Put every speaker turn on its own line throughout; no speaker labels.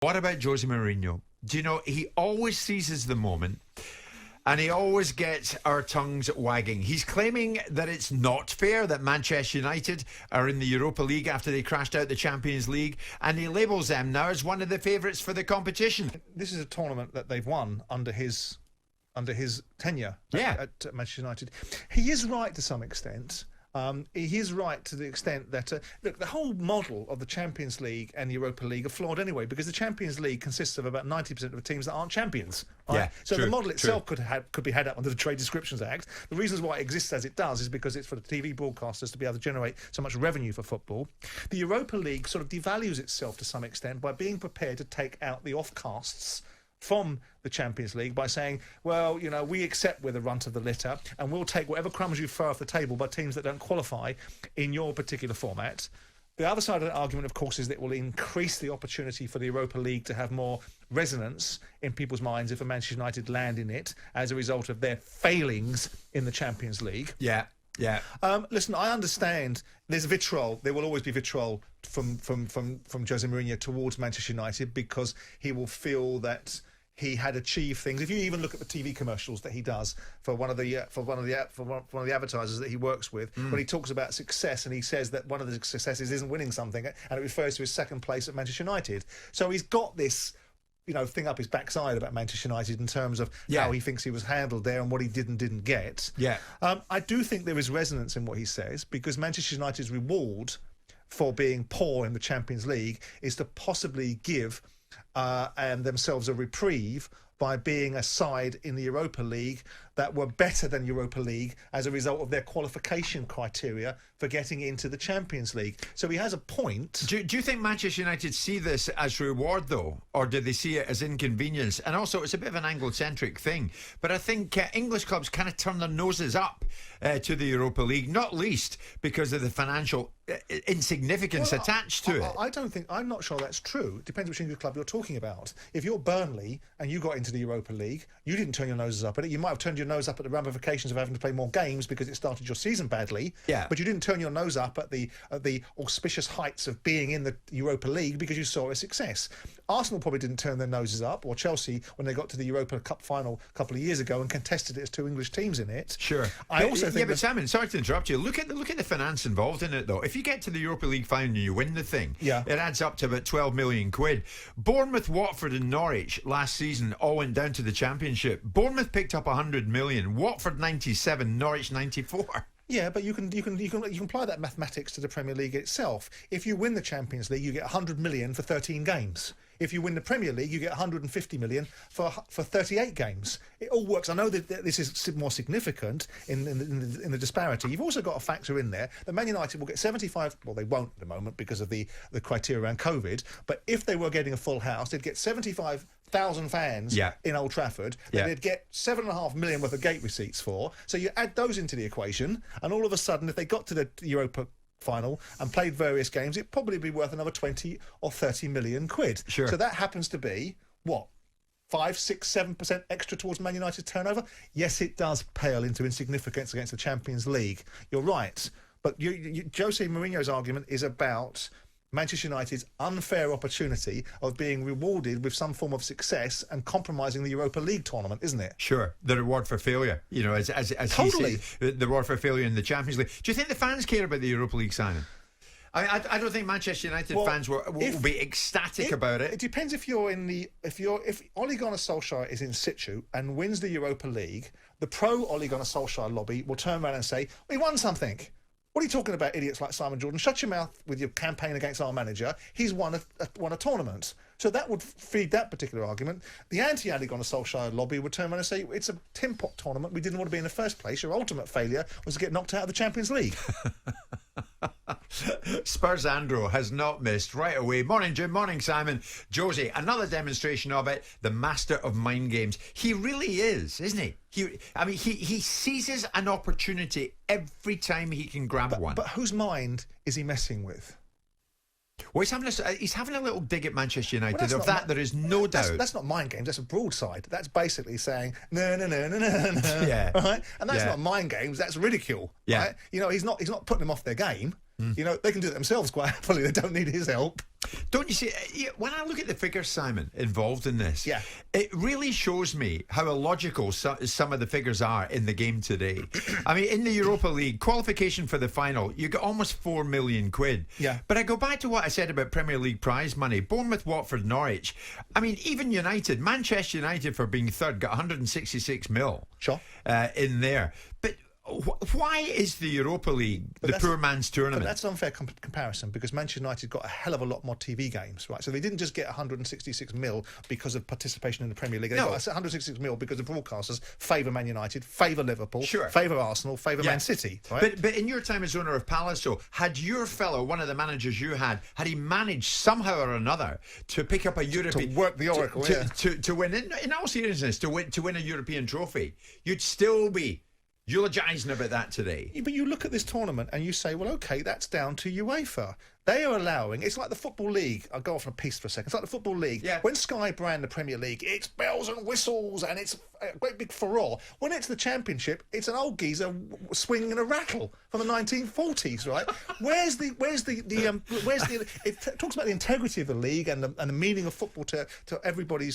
What about Jose Mourinho? Do you know, he always seizes the moment and he always gets our tongues wagging. He's claiming that it's not fair that Manchester United are in the Europa League after they crashed out the Champions League, and he labels them now as one of the favourites for the competition.
This is a tournament that they've won under his tenure at Manchester United. He is right to some extent. He is right to the extent that look, the whole model of the Champions League and the Europa League are flawed anyway, because the Champions League consists of about 90% of the teams that aren't champions. Right?
Yeah,
so
true,
the model itself could be had up under the Trade Descriptions Act. The reasons why it exists as it does is because it's for the TV broadcasters to be able to generate so much revenue for football. The Europa League sort of devalues itself to some extent by being prepared to take out the off-casts from the Champions League by saying, well, you know, we accept we're the runt of the litter and we'll take whatever crumbs you throw off the table by teams that don't qualify in your particular format. The other side of the argument, of course, is that it will increase the opportunity for the Europa League to have more resonance in people's minds if a Manchester United land in it as a result of their failings in the Champions League.
Yeah.
Listen, I understand there's vitriol. There will always be vitriol from Jose Mourinho towards Manchester United, because he will feel that he had achieved things. If you even look at the TV commercials that he does for one of the advertisers that he works with, when he talks about success, and he says that one of the successes isn't winning something, and it refers to his second place at Manchester United. So he's got this, you know, thing up his backside about Manchester United in terms of how he thinks he was handled there and what he did and didn't get. I do think there is resonance in what he says, because Manchester United's reward for being poor in the Champions League is to possibly give and themselves a reprieve by being a side in the Europa League that were better than Europa League as a result of their qualification criteria for getting into the Champions League. So he has a point.
Do you think Manchester United see this as reward, though? Or do they see it as inconvenience? And also, it's a bit of an Anglo-centric thing, but I think English clubs kind of turn their noses up to the Europa League, not least because of the financial insignificance attached to it.
I'm not sure that's true. It depends which English club you're talking about. If you're Burnley and you got into the Europa League, you didn't turn your noses up at it. You might have turned your nose up at the ramifications of having to play more games because it started your season badly. But you didn't turn your nose up at the auspicious heights of being in the Europa League because you saw a success. Arsenal probably didn't turn their noses up, or Chelsea when they got to the Europa Cup final a couple of years ago and contested it as two English teams in it. I also think
but Simon, sorry to interrupt you. Look at the finance involved in it, though. If you get to the Europa League final and you win the thing, it adds up to about 12 million quid. Bournemouth, Watford and Norwich last season all went down to the Championship. Bournemouth picked up 100 million, Watford 97, Norwich 94. Yeah,
but you can apply that mathematics to the Premier League itself. If you win the Champions League, you get 100 million for 13 games. If you win the Premier League, you get 150 million for 38 games. It all works. I know that this is more significant in the disparity. You've also got to factor in there that Man United will get 75. Well, they won't at the moment because of the criteria around COVID. But if they were getting a full house, they'd get 75,000 fans in Old Trafford that they'd get 7.5 million worth of gate receipts for. So you add those into the equation, and all of a sudden, if they got to the Europa final and played various games, it'd probably be worth another 20 or 30 million quid. So that happens to be what, 5, 6, 7% extra towards Man United's turnover? Yes, it does pale into insignificance against the Champions League. You're right, but Jose Mourinho's argument is about Manchester United's unfair opportunity of being rewarded with some form of success and compromising the Europa League tournament, isn't it?
The reward for failure, you know, as
totally.
he said, the reward for failure in the Champions League. Do you think the fans care about the Europa League, Simon? I don't think Manchester United fans will be ecstatic about it.
It depends if Ole Gunnar Solskjaer is in situ and wins the Europa League, the pro Ole Gunnar Solskjaer lobby will turn around and say, we won something. What are you talking about, idiots like Simon Jordan? Shut your mouth with your campaign against our manager. He's won a tournament. So that would feed that particular argument. The anti-Ole Gunnar Solskjaer lobby would turn around and say, it's a tin pot tournament. We didn't want to be in the first place. Your ultimate failure was to get knocked out of the Champions League.
Spurs Andro has not missed right away. Morning, Jim. Morning, Simon. Josie, another demonstration of it. The master of mind games. He really is, isn't he? He seizes an opportunity every time he can grab one.
But whose mind is he messing with?
Well, he's having a little dig at Manchester United. There is no doubt.
That's not mind games. That's a broadside. That's basically saying no.
Yeah.
Right. And that's not mind games. That's ridicule.
Yeah.
Right? You know, he's not putting them off their game. You know, they can do it themselves quite happily. They don't need his help.
Don't you see, when I look at the figures, Simon, involved in this, it really shows me how illogical some of the figures are in the game today. I mean, in the Europa League, qualification for the final, you got almost 4 million quid.
Yeah.
But I go back to what I said about Premier League prize money. Bournemouth, Watford, Norwich. I mean, even United, Manchester United for being third, got 166 mil in there. But why is the Europa League the poor man's tournament?
But that's an unfair comparison, because Manchester United got a hell of a lot more TV games, right? So they didn't just get 166 mil because of participation in the Premier League. They got 166 mil because the broadcasters favour Man United, favour Liverpool, favour Arsenal, favour Man City. Right?
But in your time as owner of Palace, had your fellow, one of the managers you had he managed somehow or another to pick up a European...
To work the oracle,
to win, in all seriousness, to win a European trophy, you'd still be eulogising about that today.
But you look at this tournament and you say, well, OK, that's down to UEFA. They are allowing... It's like the Football League. I'll go off on a piece for a second. It's like the Football League.
Yeah.
When Sky brand the Premier League, it's bells and whistles and it's a great big furore. When it's the Championship, it's an old geezer swinging a rattle from the 1940s, right? It talks about the integrity of the league and the meaning of football to everybody,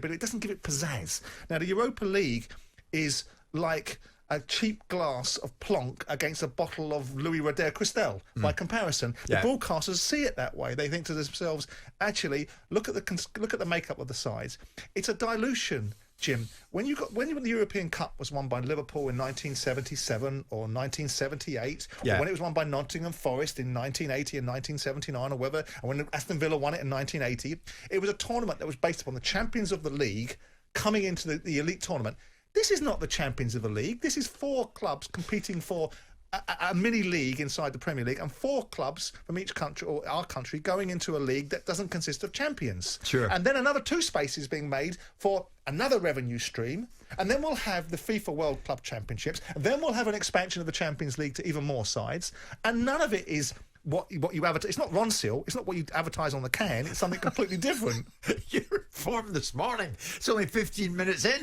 but it doesn't give it pizzazz. Now, the Europa League is like a cheap glass of Plonk against a bottle of Louis Roder Cristal. By comparison, the broadcasters see it that way. They think to themselves, actually, look at the makeup of the sides. It's a dilution, Jim. When the European Cup was won by Liverpool in 1977 or 1978, or when it was won by Nottingham Forest in 1980 and 1979, or whether, and when Aston Villa won it in 1980, it was a tournament that was based upon the champions of the league coming into the elite tournament. This is not the champions of the league. This is 4 clubs competing for a mini league inside the Premier League, and 4 clubs from each country, or our country, going into a league that doesn't consist of champions.
Sure.
And then another 2 spaces being made for another revenue stream, and then we'll have the FIFA World Club Championships, and then we'll have an expansion of the Champions League to even more sides, and none of it is what you advertise. It's not Ronseal. It's not what you advertise on the can. It's something completely different.
You're informed this morning. It's only 15 minutes in.